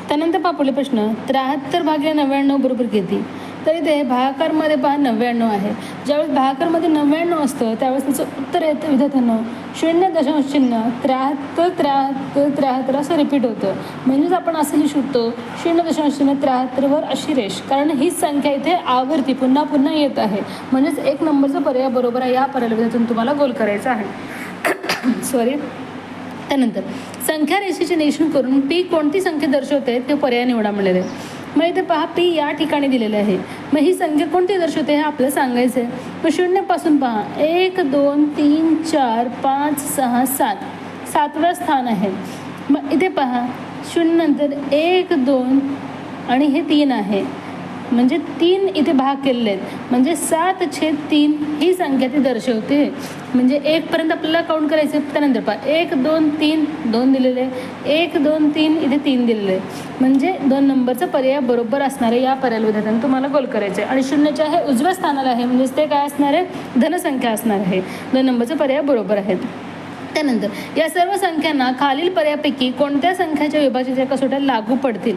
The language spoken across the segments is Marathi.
त्यानंतर पहा पुढील प्रश्न, 73 भागिले 99 बरोबर किती? तर इथे भागाकारमध्ये पहा 99 आहे. ज्यावेळेस भागाकारमध्ये 99 असतं त्यावेळेस त्याचं उत्तर येतं विद्यार्थ्यांनो 0.73 असं रिपीट होतं. म्हणजेच आपण असं लिहू शकतो 0.73 अशी रेष, कारण हीच संख्या इथे आवर्ती पुन्हा पुन्हा येत आहे. म्हणजेच एक नंबरचा पर्याय बरोबर आहे. या पर्यायाला विद्यार्थ्यांनी तुम्हाला गोल करायचा आहे. सॉरी. त्यानंतर संख्या रेषेचे निरीक्षण करून पी कोणती संख्या दर्शवते ते पर्याय निवडा म्हणलेले. मग इथे पहा पी या ठिकाणी दिलेले आहे. मग ही संख्या कोणती दर्शवते हे आपल्याला सांगायचं आहे. मग 0 पासून पहा 1 2 3 4 5 6 7 7व्या स्थान आहे. मग इथे पहा 0 नंतर 1 2 आणि हे 3 आहे. म्हणजे 3 इथे भाग केलेले आहेत. म्हणजे 7/3 ही संख्या ती दर्शवते. म्हणजे 1 पर्यंत आपल्याला काउंट करायचं. त्यानंतर पहा 1 2 3 2 दिलेले, 1 2 3 इथे 3 दिलेले. म्हणजे 2 नंबरचा पर्याय बरोबर असणार आहे. या पर्यायाला विद्यार्थ्यांनी तुम्हाला गोल करायचं आहे. आणि 0च्या हे उजव्या स्थानाला आहे. म्हणजेच ते काय असणार आहे? धनसंख्या असणार आहे. 2 नंबरचा पर्याय बरोबर आहे. त्यानंतर या सर्व संख्यांना खालील पर्यायापैकी कोणत्या संख्याच्या विभाजनाच्या कसोट्या लागू पडतील?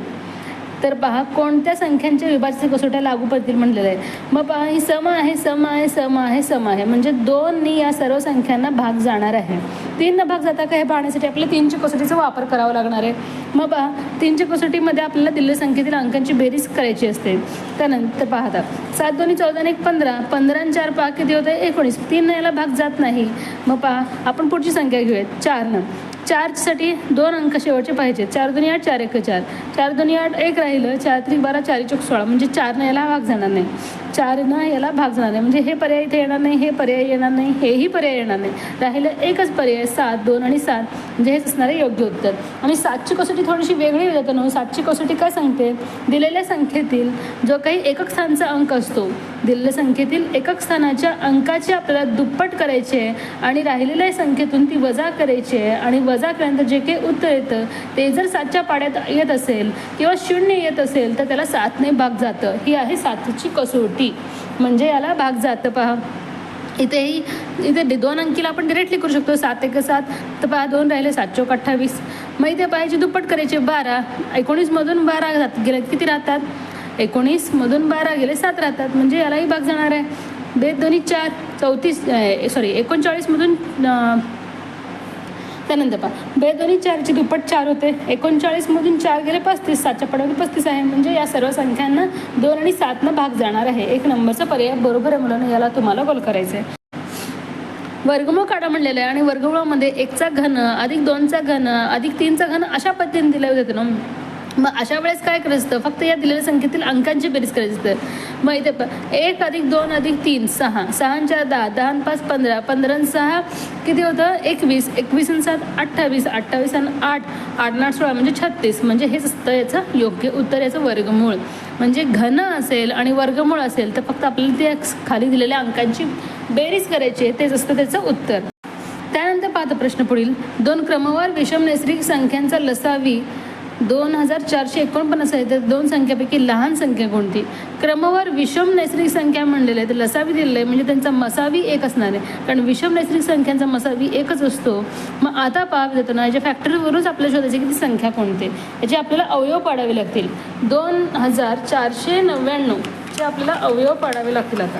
तर पहा कोणत्या संख्यांच्या विभाजनाच्या कसोट्या लागू पडतील म्हणलेलं आहे. मग पहा ही सम आहे, सम आहे, सम आहे, सम आहे. म्हणजे 2नी या सर्व संख्यांना भाग जाणार आहे. 3 भाग जाता का हे पाहण्यासाठी आपल्याला 3च्या कसोटीचा वापर करावा लागणार आहे. मग पहा 3च्या कसोटीमध्ये आपल्याला दिलेल्या संख्येतील अंकांची बेरीज करायची असते. त्यानंतर पाहता 7 2 14 आणि 1 15, 15 आणि 4 पहा किती होतं? 19. 3 याला भाग जात नाही. मग पहा आपण पुढची संख्या घेऊयात 4 4साठी 2 अंक शेवटचे पाहिजे. 4 2 8 4 1 4, 4 2 8 1 राहिलं, 4 3 12 4 1 16. म्हणजे 4 याला भाग जाणार नाही, 4 याला भाग जाणार नाही. म्हणजे हे पर्याय इथे येणार नाही, हे पर्याय येणार नाही, हेही पर्याय येणार नाही. राहिलं एकच पर्याय 7 2 आणि 7. म्हणजे हेच असणारे योग्य उत्तर. आणि 7ची कसोटी थोडीशी वेगळी जातं ना. 7ची कसोटी काय सांगते? दिलेल्या संख्येतील जो काही एकक स्थानचा अंक असतो, दिलेल्या संख्येतील एकक स्थानाच्या अंकाचे आपल्याला दुप्पट करायचे आणि राहिलेल्या संख्येतून ती वजा करायची आहे. आणि वजा केल्यानंतर जे काही उत्तर येतं ते जर 7च्या पाड्यात येत असेल किंवा 0 येत असेल तर त्याला 7ने भाग जातं. ही आहे 7ची कसोटी. म्हणजे याला भाग जातं. पहा इथे 2 अंकीला आपण डिरेक्टली करू शकतो. 7 1 7. तर पहा 2 राहिले, 7 चौक 28. मग इथे पाहायची दुप्पट करायचे 12. 19मधून 12 गेले किती राहतात? 19मधून 12 गेले 7 राहतात. म्हणजे यालाही भाग जाणार आहे. 2 2 4 39मधून त्यानंतर पहा 2 2 4ची दुप्पट 4 होते. 39मधून 4 गेले 35, 7च्या पाड्यावर 35 आहे. म्हणजे या सर्व संख्यांना 2 आणि 7 भाग जाणार आहे. 1 नंबरचा पर्याय बरोबर आहे मुलांना. याला तुम्हाला गोल करायचं आहे. वर्गमूळ काढा म्हणलेलं आहे. आणि वर्गमूळामध्ये 1चा घन अधिक 2चा घन अधिक 3चा घन अशा पद्धतीने दिलं होतं ना. मग अशा वेळेस काय करायचं असतं? फक्त या दिलेल्या संख्येतील अंकांची बेरीज करायची असते. मग इथे 1 अधिक 2 अधिक 3 6, 6 आणि 4 10, 10 आणि 5 15, 15 आणि 6 किती होतं? 21, 21 आणि 7 28, 28 आणि 8 8 आणि 8 16 म्हणजे 36. म्हणजे हेच असतं याचं योग्य उत्तर, याचं वर्गमूळ. म्हणजे घन असेल आणि वर्गमूळ असेल तर फक्त आपल्याला त्या खाली दिलेल्या अंकांची बेरीज करायची आहे. तेच असतं त्याचं उत्तर. त्यानंतर पाहतो प्रश्न पुढील. 2 क्रमवार विषम नैसर्गिक संख्यांचा लसावी 2449 आहे. तर 2 संख्यापैकी लहान संख्या कोणती? क्रमवार विषम नैसर्गिक संख्या म्हणलेलं आहे. तर लसावी दिलेलं आहे म्हणजे त्यांचा मसावी 1 असणार आहे. कारण विषम नैसर्गिक संख्यांचा मसावी 1च असतो. मग आता पाहावं जातो ना, याच्या फॅक्टरीवरूनच आपल्याला शोधायची की ती संख्या कोणती. याचे आपल्याला अवयव पाडावे लागतील. 2499 चे आपल्याला अवयव पाडावे लागतील. आता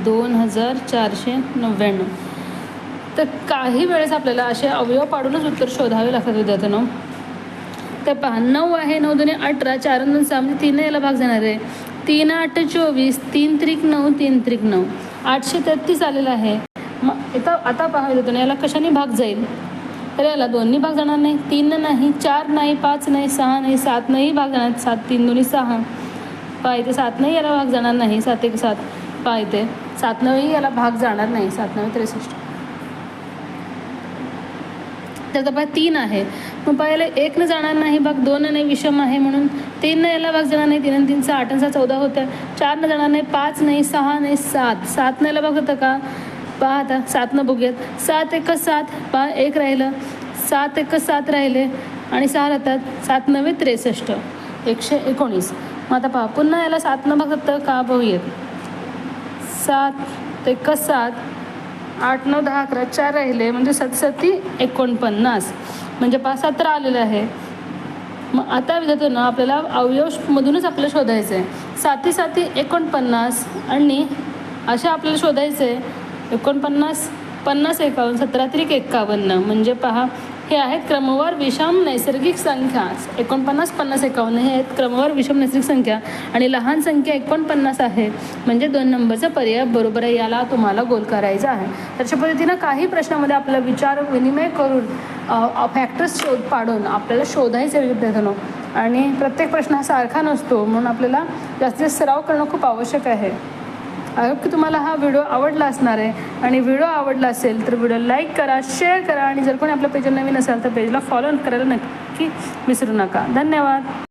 2499. तर काही वेळेस आपल्याला असे अवयव पाडूनच उत्तर शोधावे लागतात विद्यार्थ्यांनो. तर पहा 9 आहे, 9 2 18, 4 2 6 म्हणजे 3 याला भाग जाणार आहे. 3 8 24, 3 त्रिक 9, 3 त्रिक 9, 833 आलेला आहे. मग आता पहा विद्यार्थ्यांनो याला कशाने भाग जाईल? तर याला 2नी भाग जाणार नाही, 3 नाही, 4 नाही, 5 नाही, 6 नाही, 7 नाही भाग जाणार. 7 3 2 6 पहा इथे 7 नाही याला भाग जाणार नाही. 7 1 7 पहा इथे 7 9 याला भाग जाणार नाही. 7 9 63. त्याचा पहा 3 आहे. मग पाहायला 1 जाणार नाही भाग, 2 नाही विषम आहे म्हणून 3 याला भाग जाणार नाही. 3 आणि 3 8 आणि 6 14 होत्या. 4 जाणार नाही, 5 नाही, 6 नाही, 7 7 याला भाग होतं का? पहा आता 7 बघूयात. 7 1 7 पहा 1 राहिलं, 7 1 7 राहिले आणि 6 राहतात. 7 9 63, 119. मग आता पहा पुन्हा याला 7 भाग होतं का? बघूयात. 7 1 7 8, 9, 10, 11, 4 राहिले म्हणजे 7 49 म्हणजे 17 आलेलं आहे. मग आता विद्यार्थ्यांना आपल्याला अवयवमधूनच आपल्याला शोधायचं आहे. 7 7 49 आणि अशा आपल्याला शोधायचं आहे 49, 50, 51, 17 त्रिक 51 म्हणजे पहा हे आहेत क्रमवार विषम नैसर्गिक संख्या. 49, 50, 51 हे आहेत क्रमवार विषम नैसर्गिक संख्या आणि लहान संख्या 49 आहे म्हणजे 2 नंबरचा पर्याय बरोबर आहे. याला तुम्हाला गोल करायचा आहे. अशा पद्धतीनं काही प्रश्नामध्ये आपला विचार विनिमय करून फॅक्टर्स पाडून आपल्याला शोधायचे विद्यार्थ्यांनो. आणि प्रत्येक प्रश्न हा सारखा नसतो म्हणून आपल्याला जास्तीत सराव करणं खूप आवश्यक आहे. आय होप की तुम्हाला हा व्हिडिओ आवडला असणार आहे. आणि व्हिडिओ आवडला असेल तर व्हिडिओ लाईक करा, शेअर करा आणि जर कोणी आपल्या पेजवर नवीन असेल तर पेजला फॉलो करायला नक्की विसरू नका. धन्यवाद.